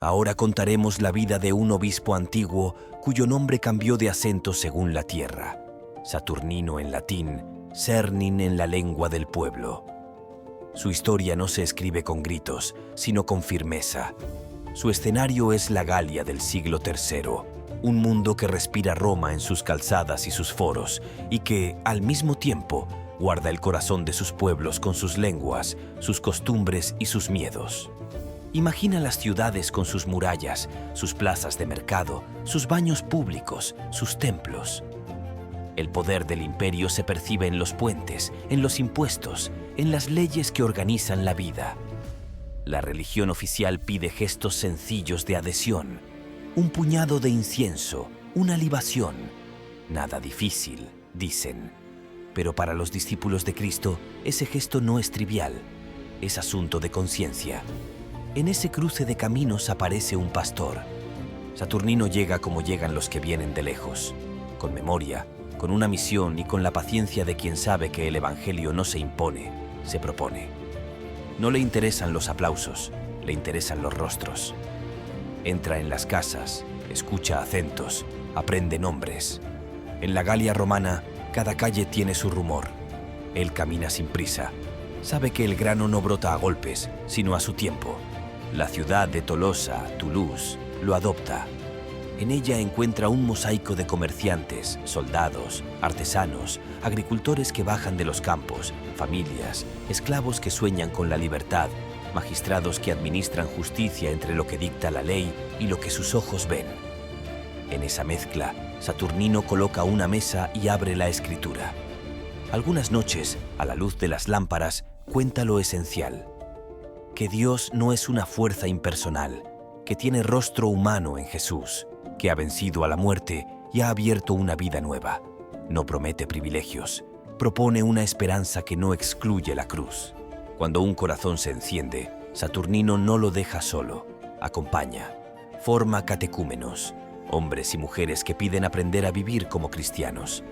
Ahora contaremos la vida de un obispo antiguo cuyo nombre cambió de acento según la tierra. Saturnino en latín, Cernin en la lengua del pueblo. Su historia no se escribe con gritos, sino con firmeza. Su escenario es la Galia del siglo III, un mundo que respira Roma en sus calzadas y sus foros, y que, al mismo tiempo, guarda el corazón de sus pueblos con sus lenguas, sus costumbres y sus miedos. Imagina las ciudades con sus murallas, sus plazas de mercado, sus baños públicos, sus templos. El poder del imperio se percibe en los puentes, en los impuestos, en las leyes que organizan la vida. La religión oficial pide gestos sencillos de adhesión, un puñado de incienso, una libación. Nada difícil, dicen. Pero para los discípulos de Cristo, ese gesto no es trivial, es asunto de conciencia. En ese cruce de caminos aparece un pastor. Saturnino llega como llegan los que vienen de lejos, con memoria, con una misión y con la paciencia de quien sabe que el Evangelio no se impone, se propone. No le interesan los aplausos, le interesan los rostros. Entra en las casas, escucha acentos, aprende nombres. En la Galia romana, cada calle tiene su rumor. Él camina sin prisa. Sabe que el grano no brota a golpes, sino a su tiempo. La ciudad de Tolosa, Toulouse, lo adopta. En ella encuentra un mosaico de comerciantes, soldados, artesanos, agricultores que bajan de los campos, familias, esclavos que sueñan con la libertad, magistrados que administran justicia entre lo que dicta la ley y lo que sus ojos ven. En esa mezcla, Saturnino coloca una mesa y abre la escritura. Algunas noches, a la luz de las lámparas, cuenta lo esencial: que Dios no es una fuerza impersonal, que tiene rostro humano en Jesús, que ha vencido a la muerte y ha abierto una vida nueva. No promete privilegios, propone una esperanza que no excluye la cruz. Cuando un corazón se enciende, Saturnino no lo deja solo, acompaña, forma catecúmenos, hombres y mujeres que piden aprender a vivir como cristianos.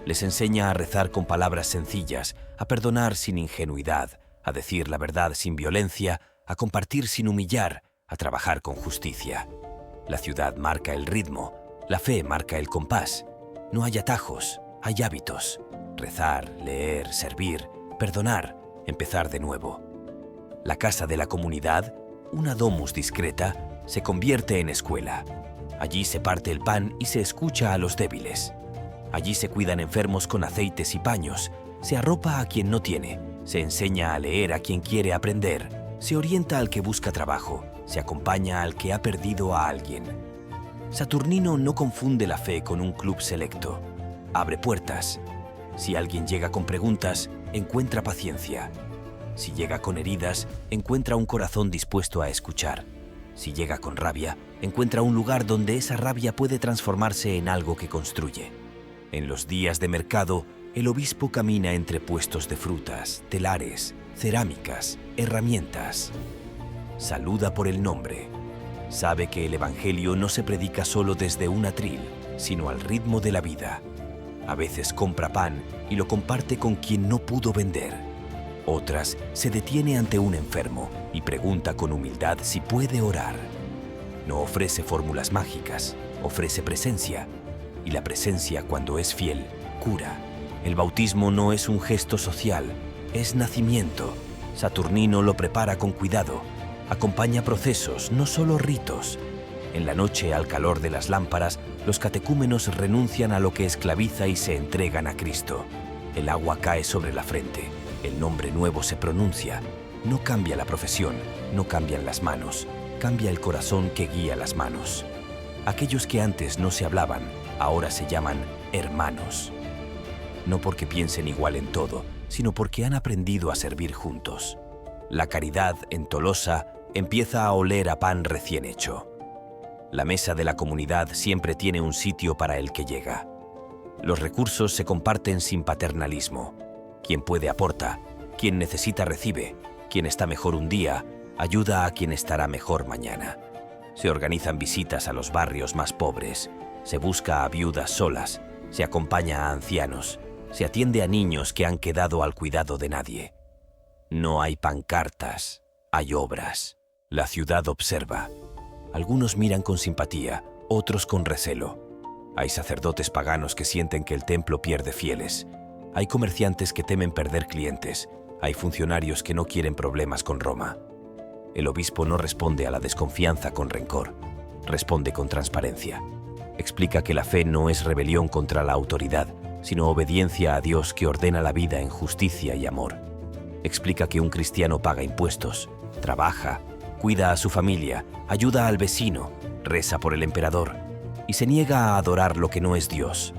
Les enseña a rezar con palabras sencillas, a perdonar sin ingenuidad, a decir la verdad sin violencia, a compartir sin humillar, a trabajar con justicia. La ciudad marca el ritmo, la fe marca el compás. No hay atajos, hay hábitos. Rezar, leer, servir, perdonar, empezar de nuevo. La casa de la comunidad, una domus discreta, se convierte en escuela. Allí se parte el pan y se escucha a los débiles. Allí se cuidan enfermos con aceites y paños, se arropa a quien no tiene, se enseña a leer a quien quiere aprender, se orienta al que busca trabajo, se acompaña al que ha perdido a alguien. Saturnino no confunde la fe con un club selecto. Abre puertas. Si alguien llega con preguntas, encuentra paciencia. Si llega con heridas, encuentra un corazón dispuesto a escuchar. Si llega con rabia, encuentra un lugar donde esa rabia puede transformarse en algo que construye. En los días de mercado, el obispo camina entre puestos de frutas, telares, cerámicas, herramientas. Saluda por el nombre. Sabe que el Evangelio no se predica solo desde un atril, sino al ritmo de la vida. A veces compra pan y lo comparte con quien no pudo vender. Otras se detiene ante un enfermo y pregunta con humildad si puede orar. No ofrece fórmulas mágicas, ofrece presencia. Y la presencia, cuando es fiel, cura. El bautismo no es un gesto social, es nacimiento. Saturnino lo prepara con cuidado. Acompaña procesos, no solo ritos. En la noche, al calor de las lámparas, los catecúmenos renuncian a lo que esclaviza y se entregan a Cristo. El agua cae sobre la frente, el nombre nuevo se pronuncia. No cambia la profesión, no cambian las manos, cambia el corazón que guía las manos. Aquellos que antes no se hablaban, ahora se llaman hermanos. No porque piensen igual en todo, sino porque han aprendido a servir juntos. La caridad en Tolosa empieza a oler a pan recién hecho. La mesa de la comunidad siempre tiene un sitio para el que llega. Los recursos se comparten sin paternalismo. Quien puede aporta, quien necesita recibe, quien está mejor un día ayuda a quien estará mejor mañana. Se organizan visitas a los barrios más pobres, se busca a viudas solas, se acompaña a ancianos, se atiende a niños que han quedado al cuidado de nadie. No hay pancartas, hay obras. La ciudad observa. Algunos miran con simpatía, otros con recelo. Hay sacerdotes paganos que sienten que el templo pierde fieles. Hay comerciantes que temen perder clientes. Hay funcionarios que no quieren problemas con Roma. El obispo no responde a la desconfianza con rencor. Responde con transparencia. Explica que la fe no es rebelión contra la autoridad, sino obediencia a Dios que ordena la vida en justicia y amor. Explica que un cristiano paga impuestos, trabaja, cuida a su familia, ayuda al vecino, reza por el emperador y se niega a adorar lo que no es Dios.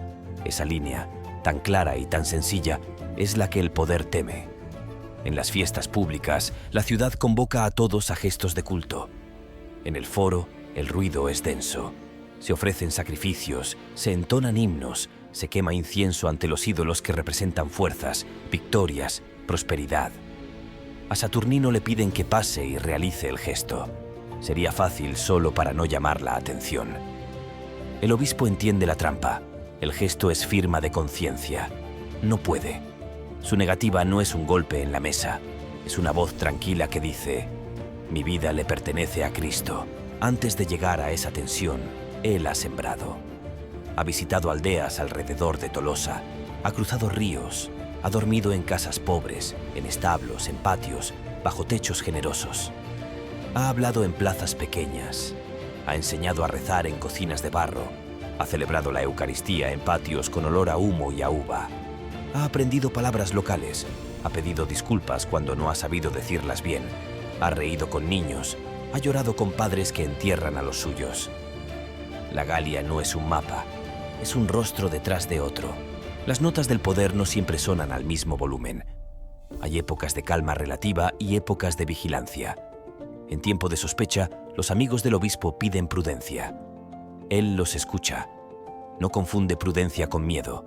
Esa línea, tan clara y tan sencilla, es la que el poder teme. En las fiestas públicas, la ciudad convoca a todos a gestos de culto. En el foro, el ruido es denso. Se ofrecen sacrificios, se entonan himnos, se quema incienso ante los ídolos que representan fuerzas, victorias, prosperidad. A Saturnino le piden que pase y realice el gesto. Sería fácil solo para no llamar la atención. El obispo entiende la trampa. El gesto es firma de conciencia. No puede. Su negativa no es un golpe en la mesa. Es una voz tranquila que dice: mi vida le pertenece a Cristo. Antes de llegar a esa tensión, Él ha sembrado. Ha visitado aldeas alrededor de Tolosa, ha cruzado ríos, ha dormido en casas pobres, en establos, en patios, bajo techos generosos. Ha hablado en plazas pequeñas, ha enseñado a rezar en cocinas de barro, ha celebrado la Eucaristía en patios con olor a humo y a uva. Ha aprendido palabras locales, ha pedido disculpas cuando no ha sabido decirlas bien, ha reído con niños, ha llorado con padres que entierran a los suyos. La Galia no es un mapa, es un rostro detrás de otro. Las notas del poder no siempre sonan al mismo volumen. Hay épocas de calma relativa y épocas de vigilancia. En tiempo de sospecha, los amigos del obispo piden prudencia. Él los escucha. No confunde prudencia con miedo.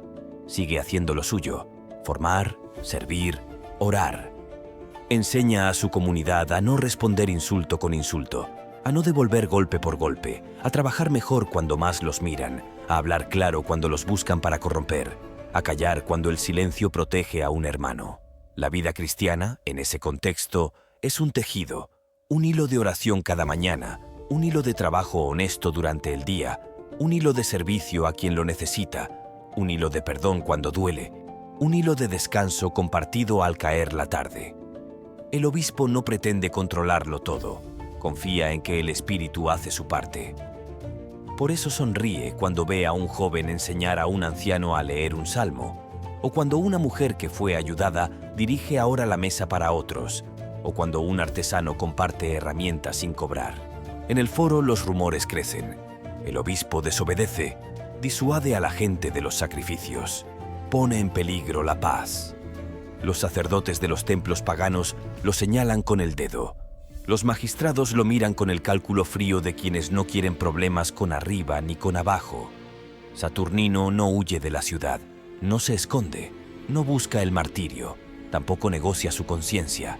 Sigue haciendo lo suyo: formar, servir, orar. Enseña a su comunidad a no responder insulto con insulto, a no devolver golpe por golpe, a trabajar mejor cuando más los miran, a hablar claro cuando los buscan para corromper, a callar cuando el silencio protege a un hermano. La vida cristiana, en ese contexto, es un tejido, un hilo de oración cada mañana, un hilo de trabajo honesto durante el día, un hilo de servicio a quien lo necesita, un hilo de perdón cuando duele, un hilo de descanso compartido al caer la tarde. El obispo no pretende controlarlo todo, confía en que el Espíritu hace su parte. Por eso sonríe cuando ve a un joven enseñar a un anciano a leer un salmo, o cuando una mujer que fue ayudada dirige ahora la mesa para otros, o cuando un artesano comparte herramientas sin cobrar. En el foro los rumores crecen. El obispo desobedece, disuade a la gente de los sacrificios, pone en peligro la paz. Los sacerdotes de los templos paganos lo señalan con el dedo. Los magistrados lo miran con el cálculo frío de quienes no quieren problemas con arriba ni con abajo. Saturnino no huye de la ciudad, no se esconde, no busca el martirio, tampoco negocia su conciencia.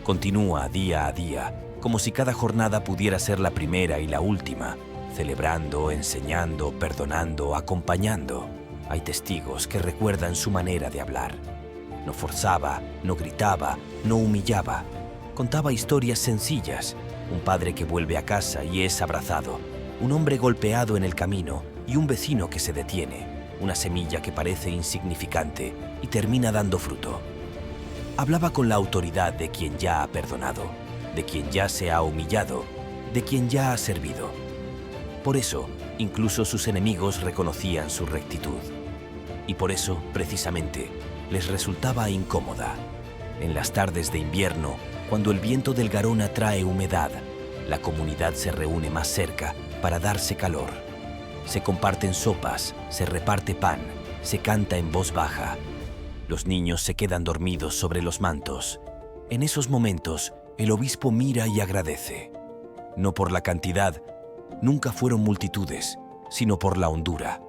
Continúa día a día, como si cada jornada pudiera ser la primera y la última, celebrando, enseñando, perdonando, acompañando. Hay testigos que recuerdan su manera de hablar. No forzaba, no gritaba, no humillaba. Contaba historias sencillas: un padre que vuelve a casa y es abrazado, un hombre golpeado en el camino y un vecino que se detiene, una semilla que parece insignificante y termina dando fruto. Hablaba con la autoridad de quien ya ha perdonado, de quien ya se ha humillado, de quien ya ha servido. Por eso, incluso sus enemigos reconocían su rectitud. Y por eso, precisamente, les resultaba incómoda. En las tardes de invierno, cuando el viento del Garona trae humedad, la comunidad se reúne más cerca para darse calor. Se comparten sopas, se reparte pan, se canta en voz baja. Los niños se quedan dormidos sobre los mantos. En esos momentos, el obispo mira y agradece. No por la cantidad, nunca fueron multitudes, sino por la hondura.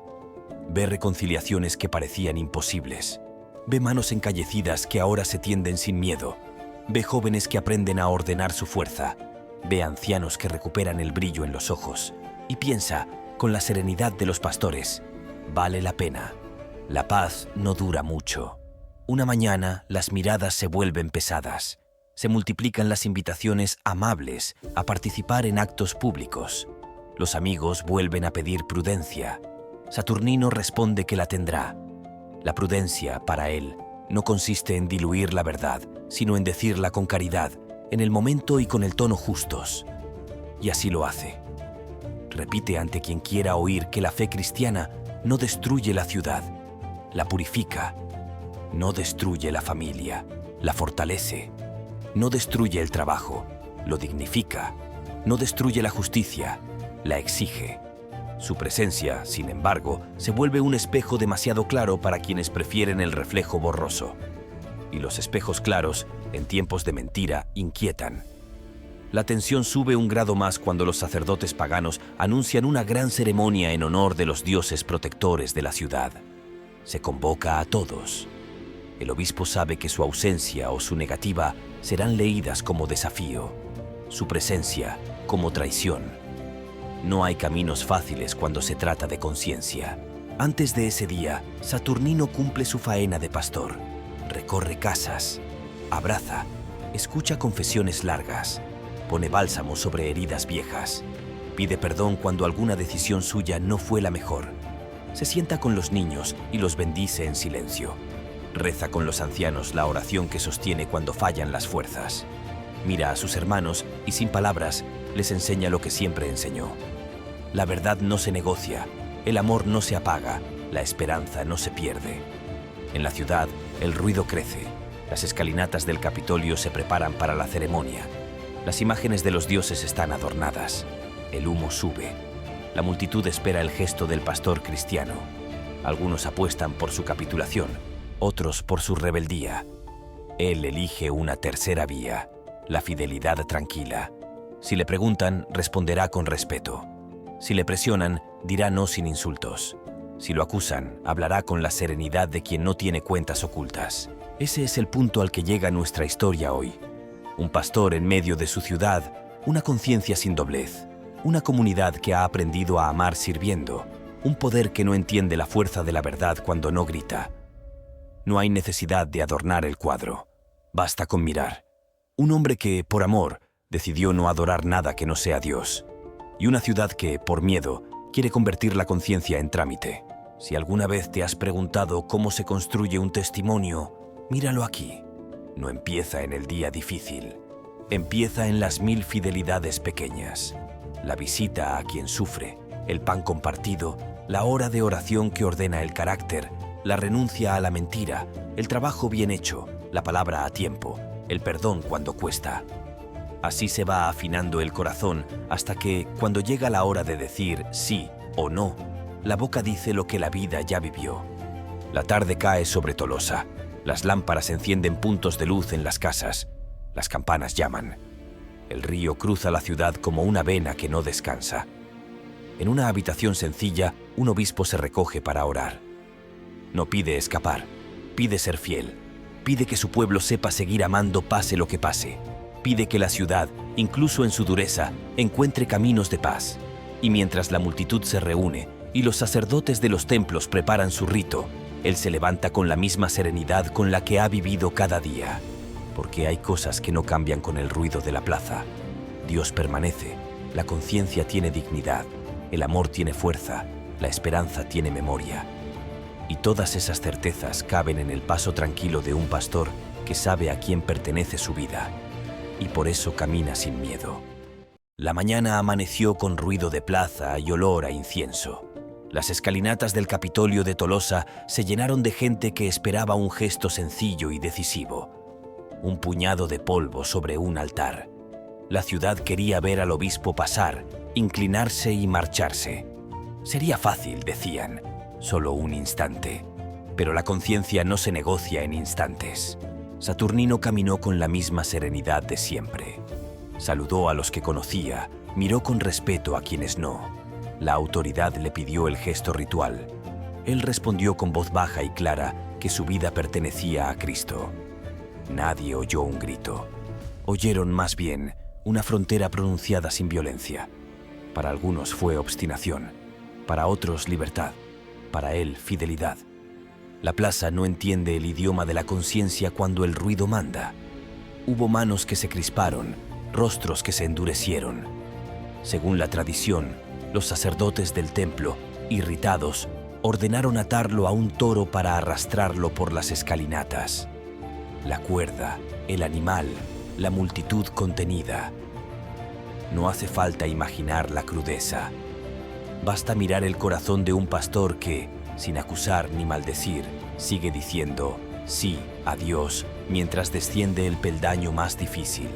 Ve reconciliaciones que parecían imposibles. Ve manos encallecidas que ahora se tienden sin miedo. Ve jóvenes que aprenden a ordenar su fuerza. Ve ancianos que recuperan el brillo en los ojos. Y piensa, con la serenidad de los pastores: vale la pena. La paz no dura mucho. Una mañana las miradas se vuelven pesadas. Se multiplican las invitaciones amables a participar en actos públicos. Los amigos vuelven a pedir prudencia. Saturnino responde que la tendrá. La prudencia, para él, no consiste en diluir la verdad, sino en decirla con caridad, en el momento y con el tono justos. Y así lo hace. Repite ante quien quiera oír que la fe cristiana no destruye la ciudad, la purifica. No destruye la familia, la fortalece. No destruye el trabajo, lo dignifica. No destruye la justicia, la exige. Su presencia, sin embargo, se vuelve un espejo demasiado claro para quienes prefieren el reflejo borroso. Y los espejos claros, en tiempos de mentira, inquietan. La tensión sube un grado más cuando los sacerdotes paganos anuncian una gran ceremonia en honor de los dioses protectores de la ciudad. Se convoca a todos. El obispo sabe que su ausencia o su negativa serán leídas como desafío, su presencia como traición. No hay caminos fáciles cuando se trata de conciencia. Antes de ese día, Saturnino cumple su faena de pastor. Recorre casas, abraza, escucha confesiones largas, pone bálsamo sobre heridas viejas, pide perdón cuando alguna decisión suya no fue la mejor. Se sienta con los niños y los bendice en silencio. Reza con los ancianos la oración que sostiene cuando fallan las fuerzas. Mira a sus hermanos y sin palabras les enseña lo que siempre enseñó. La verdad no se negocia, el amor no se apaga, la esperanza no se pierde. En la ciudad, el ruido crece. Las escalinatas del Capitolio se preparan para la ceremonia. Las imágenes de los dioses están adornadas. El humo sube. La multitud espera el gesto del pastor cristiano. Algunos apuestan por su capitulación, otros por su rebeldía. Él elige una tercera vía, la fidelidad tranquila. Si le preguntan, responderá con respeto. Si le presionan, dirá no sin insultos. Si lo acusan, hablará con la serenidad de quien no tiene cuentas ocultas. Ese es el punto al que llega nuestra historia hoy. Un pastor en medio de su ciudad, una conciencia sin doblez, una comunidad que ha aprendido a amar sirviendo, un poder que no entiende la fuerza de la verdad cuando no grita. No hay necesidad de adornar el cuadro. Basta con mirar. Un hombre que, por amor, decidió no adorar nada que no sea Dios. Y una ciudad que, por miedo, quiere convertir la conciencia en trámite. Si alguna vez te has preguntado cómo se construye un testimonio, míralo aquí. No empieza en el día difícil. Empieza en las 1000 fidelidades pequeñas. La visita a quien sufre, el pan compartido, la hora de oración que ordena el carácter, la renuncia a la mentira, el trabajo bien hecho, la palabra a tiempo, el perdón cuando cuesta. Así se va afinando el corazón hasta que, cuando llega la hora de decir sí o no, la boca dice lo que la vida ya vivió. La tarde cae sobre Tolosa. Las lámparas encienden puntos de luz en las casas. Las campanas llaman. El río cruza la ciudad como una vena que no descansa. En una habitación sencilla, un obispo se recoge para orar. No pide escapar, pide ser fiel. Pide que su pueblo sepa seguir amando pase lo que pase. Pide que la ciudad, incluso en su dureza, encuentre caminos de paz. Y mientras la multitud se reúne y los sacerdotes de los templos preparan su rito, él se levanta con la misma serenidad con la que ha vivido cada día. Porque hay cosas que no cambian con el ruido de la plaza. Dios permanece, la conciencia tiene dignidad, el amor tiene fuerza, la esperanza tiene memoria. Y todas esas certezas caben en el paso tranquilo de un pastor que sabe a quién pertenece su vida. Y por eso camina sin miedo. La mañana amaneció con ruido de plaza y olor a incienso. Las escalinatas del Capitolio de Tolosa se llenaron de gente que esperaba un gesto sencillo y decisivo. Un puñado de polvo sobre un altar. La ciudad quería ver al obispo pasar, inclinarse y marcharse. Sería fácil, decían, solo un instante. Pero la conciencia no se negocia en instantes. Saturnino caminó con la misma serenidad de siempre. Saludó a los que conocía, miró con respeto a quienes no. La autoridad le pidió el gesto ritual. Él respondió con voz baja y clara que su vida pertenecía a Cristo. Nadie oyó un grito. Oyeron más bien una frontera pronunciada sin violencia. Para algunos fue obstinación, para otros libertad, para él fidelidad. La plaza no entiende el idioma de la conciencia cuando el ruido manda. Hubo manos que se crisparon, rostros que se endurecieron. Según la tradición, los sacerdotes del templo, irritados, ordenaron atarlo a un toro para arrastrarlo por las escalinatas. La cuerda, el animal, la multitud contenida. No hace falta imaginar la crudeza. Basta mirar el corazón de un pastor que, sin acusar ni maldecir, sigue diciendo sí a Dios mientras desciende el peldaño más difícil.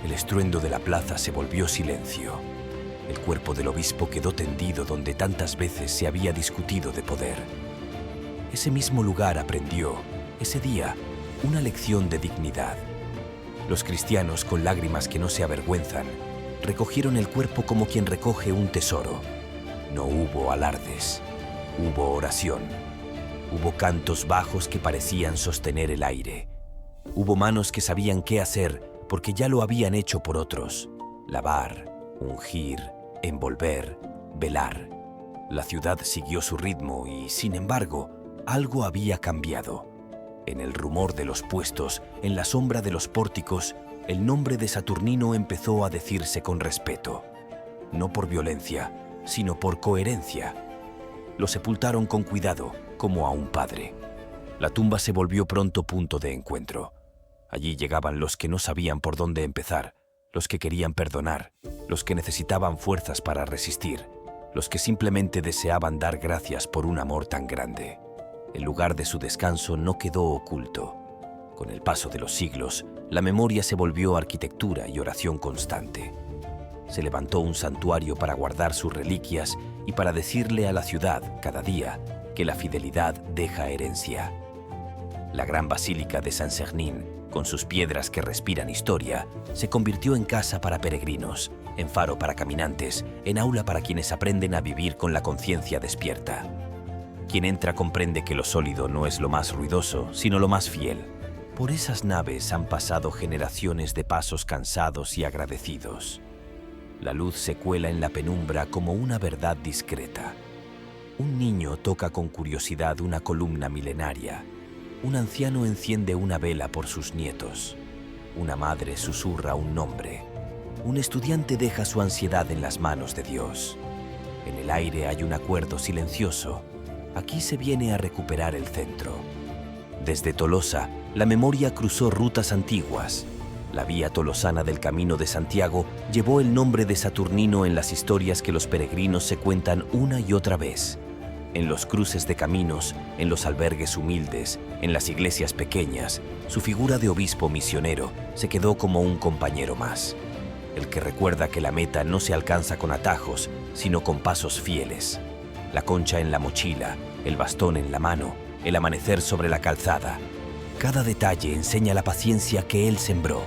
El estruendo de la plaza se volvió silencio. El cuerpo del obispo quedó tendido donde tantas veces se había discutido de poder. Ese mismo lugar aprendió, ese día, una lección de dignidad. Los cristianos, con lágrimas que no se avergüenzan, recogieron el cuerpo como quien recoge un tesoro. No hubo alardes, hubo oración. Hubo cantos bajos que parecían sostener el aire. Hubo manos que sabían qué hacer porque ya lo habían hecho por otros. Lavar, ungir, envolver, velar. La ciudad siguió su ritmo y, sin embargo, algo había cambiado. En el rumor de los puestos, en la sombra de los pórticos, el nombre de Saturnino empezó a decirse con respeto. No por violencia, sino por coherencia. Lo sepultaron con cuidado, como a un padre. La tumba se volvió pronto punto de encuentro. Allí llegaban los que no sabían por dónde empezar, los que querían perdonar, los que necesitaban fuerzas para resistir, los que simplemente deseaban dar gracias por un amor tan grande. El lugar de su descanso no quedó oculto. Con el paso de los siglos, la memoria se volvió arquitectura y oración constante. Se levantó un santuario para guardar sus reliquias y para decirle a la ciudad, cada día, que la fidelidad deja herencia. La gran basílica de Saint-Sernin, con sus piedras que respiran historia, se convirtió en casa para peregrinos, en faro para caminantes, en aula para quienes aprenden a vivir con la conciencia despierta. Quien entra comprende que lo sólido no es lo más ruidoso, sino lo más fiel. Por esas naves han pasado generaciones de pasos cansados y agradecidos. La luz se cuela en la penumbra como una verdad discreta. Un niño toca con curiosidad una columna milenaria. Un anciano enciende una vela por sus nietos. Una madre susurra un nombre. Un estudiante deja su ansiedad en las manos de Dios. En el aire hay un acuerdo silencioso. Aquí se viene a recuperar el centro. Desde Tolosa, la memoria cruzó rutas antiguas. La vía tolosana del Camino de Santiago llevó el nombre de Saturnino en las historias que los peregrinos se cuentan una y otra vez. En los cruces de caminos, en los albergues humildes, en las iglesias pequeñas, su figura de obispo misionero se quedó como un compañero más. El que recuerda que la meta no se alcanza con atajos, sino con pasos fieles. La concha en la mochila, el bastón en la mano, el amanecer sobre la calzada. Cada detalle enseña la paciencia que él sembró.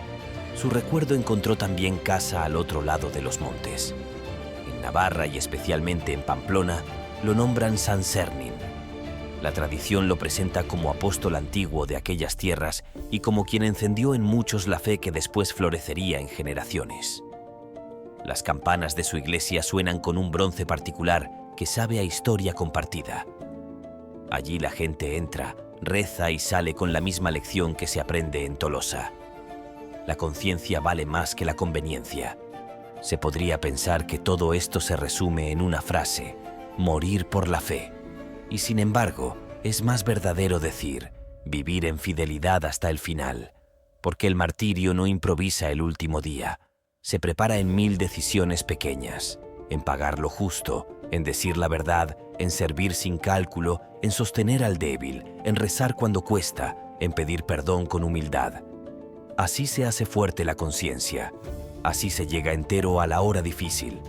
Su recuerdo encontró también casa al otro lado de los montes. En Navarra y especialmente en Pamplona, lo nombran San Sernin. La tradición lo presenta como apóstol antiguo de aquellas tierras y como quien encendió en muchos la fe que después florecería en generaciones. Las campanas de su iglesia suenan con un bronce particular que sabe a historia compartida. Allí la gente entra, reza y sale con la misma lección que se aprende en Tolosa. La conciencia vale más que la conveniencia. Se podría pensar que todo esto se resume en una frase: morir por la fe. Y sin embargo, es más verdadero decir, vivir en fidelidad hasta el final, porque el martirio no improvisa el último día, se prepara en 1000 decisiones pequeñas, en pagar lo justo, en decir la verdad, en servir sin cálculo, en sostener al débil, en rezar cuando cuesta, en pedir perdón con humildad. Así se hace fuerte la conciencia, así se llega entero a la hora difícil.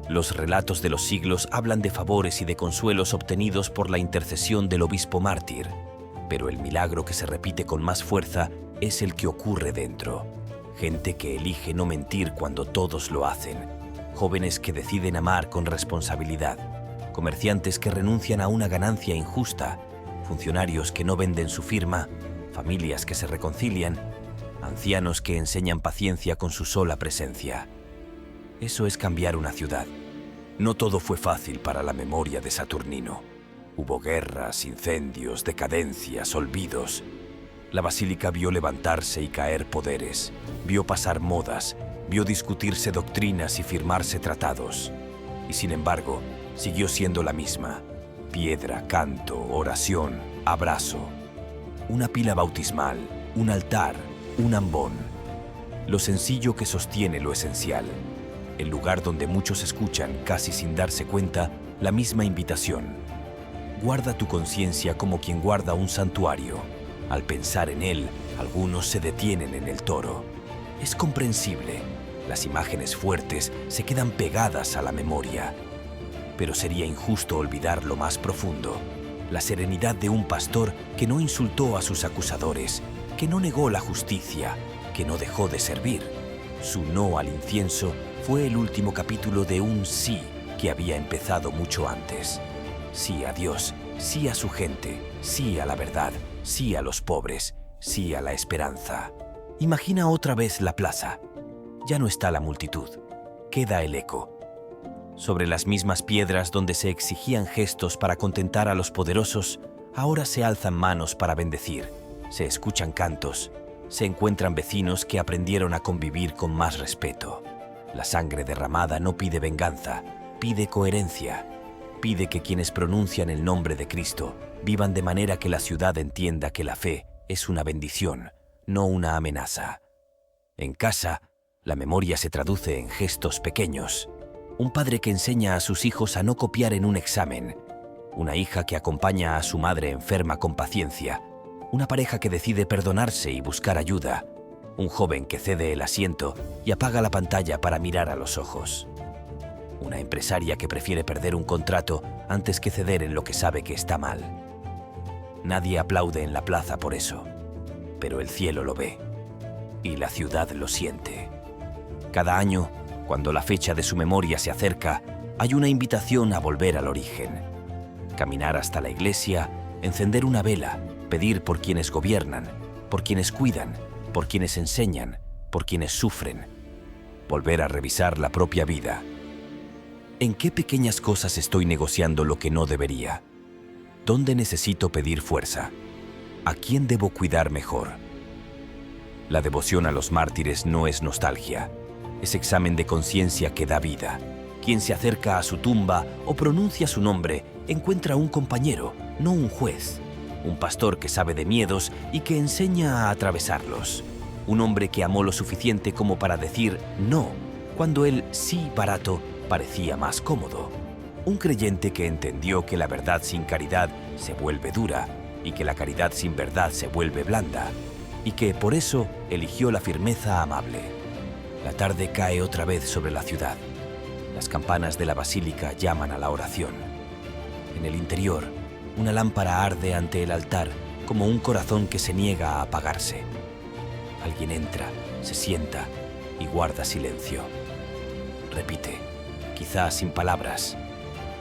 Los relatos de los siglos hablan de favores y de consuelos obtenidos por la intercesión del obispo mártir, pero el milagro que se repite con más fuerza es el que ocurre dentro. Gente que elige no mentir cuando todos lo hacen, jóvenes que deciden amar con responsabilidad, comerciantes que renuncian a una ganancia injusta, funcionarios que no venden su firma, familias que se reconcilian, ancianos que enseñan paciencia con su sola presencia. Eso es cambiar una ciudad. No todo fue fácil para la memoria de Saturnino. Hubo guerras, incendios, decadencias, olvidos. La basílica vio levantarse y caer poderes, vio pasar modas, vio discutirse doctrinas y firmarse tratados. Y sin embargo, siguió siendo la misma. Piedra, canto, oración, abrazo. Una pila bautismal, un altar, un ambón. Lo sencillo que sostiene lo esencial. El lugar donde muchos escuchan, casi sin darse cuenta, la misma invitación. Guarda tu conciencia como quien guarda un santuario. Al pensar en él, algunos se detienen en el toro. Es comprensible. Las imágenes fuertes se quedan pegadas a la memoria. Pero sería injusto olvidar lo más profundo. La serenidad de un pastor que no insultó a sus acusadores, que no negó la justicia, que no dejó de servir. Su no al incienso fue el último capítulo de un sí que había empezado mucho antes. Sí a Dios, sí a su gente, sí a la verdad, sí a los pobres, sí a la esperanza. Imagina otra vez la plaza. Ya no está la multitud, queda el eco. Sobre las mismas piedras donde se exigían gestos para contentar a los poderosos, ahora se alzan manos para bendecir, se escuchan cantos, se encuentran vecinos que aprendieron a convivir con más respeto. La sangre derramada no pide venganza, pide coherencia. Pide que quienes pronuncian el nombre de Cristo vivan de manera que la ciudad entienda que la fe es una bendición, no una amenaza. En casa, la memoria se traduce en gestos pequeños. Un padre que enseña a sus hijos a no copiar en un examen. Una hija que acompaña a su madre enferma con paciencia. Una pareja que decide perdonarse y buscar ayuda. Un joven que cede el asiento y apaga la pantalla para mirar a los ojos. Una empresaria que prefiere perder un contrato antes que ceder en lo que sabe que está mal. Nadie aplaude en la plaza por eso, pero el cielo lo ve y la ciudad lo siente. Cada año, cuando la fecha de su memoria se acerca, hay una invitación a volver al origen. Caminar hasta la iglesia, encender una vela, pedir por quienes gobiernan, por quienes cuidan, por quienes enseñan, por quienes sufren. Volver a revisar la propia vida. ¿En qué pequeñas cosas estoy negociando lo que no debería? ¿Dónde necesito pedir fuerza? ¿A quién debo cuidar mejor? La devoción a los mártires no es nostalgia, es examen de conciencia que da vida. Quien se acerca a su tumba o pronuncia su nombre encuentra un compañero, no un juez. Un pastor que sabe de miedos y que enseña a atravesarlos. Un hombre que amó lo suficiente como para decir no, cuando el sí barato parecía más cómodo. Un creyente que entendió que la verdad sin caridad se vuelve dura y que la caridad sin verdad se vuelve blanda, y que por eso eligió la firmeza amable. La tarde cae otra vez sobre la ciudad. Las campanas de la basílica llaman a la oración. En el interior, una lámpara arde ante el altar como un corazón que se niega a apagarse. Alguien entra, se sienta y guarda silencio. Repite, quizás sin palabras,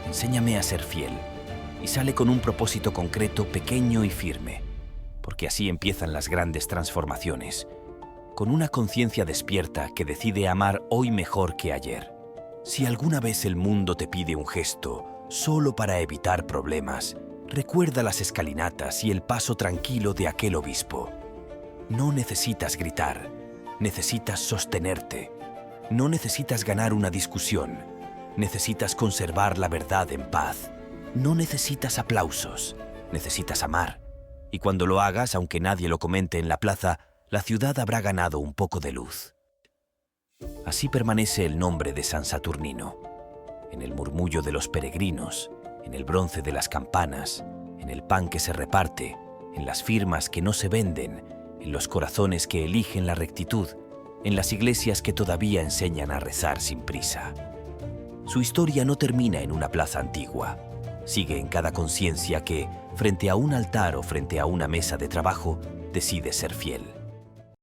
enséñame a ser fiel, y sale con un propósito concreto, pequeño y firme, porque así empiezan las grandes transformaciones, con una conciencia despierta que decide amar hoy mejor que ayer. Si alguna vez el mundo te pide un gesto solo para evitar problemas, recuerda las escalinatas y el paso tranquilo de aquel obispo. No necesitas gritar, necesitas sostenerte. No necesitas ganar una discusión, necesitas conservar la verdad en paz. No necesitas aplausos, necesitas amar. Y cuando lo hagas, aunque nadie lo comente en la plaza, la ciudad habrá ganado un poco de luz. Así permanece el nombre de San Saturnino, en el murmullo de los peregrinos, en el bronce de las campanas, en el pan que se reparte, en las firmas que no se venden, en los corazones que eligen la rectitud, en las iglesias que todavía enseñan a rezar sin prisa. Su historia no termina en una plaza antigua. Sigue en cada conciencia que, frente a un altar o frente a una mesa de trabajo, decide ser fiel.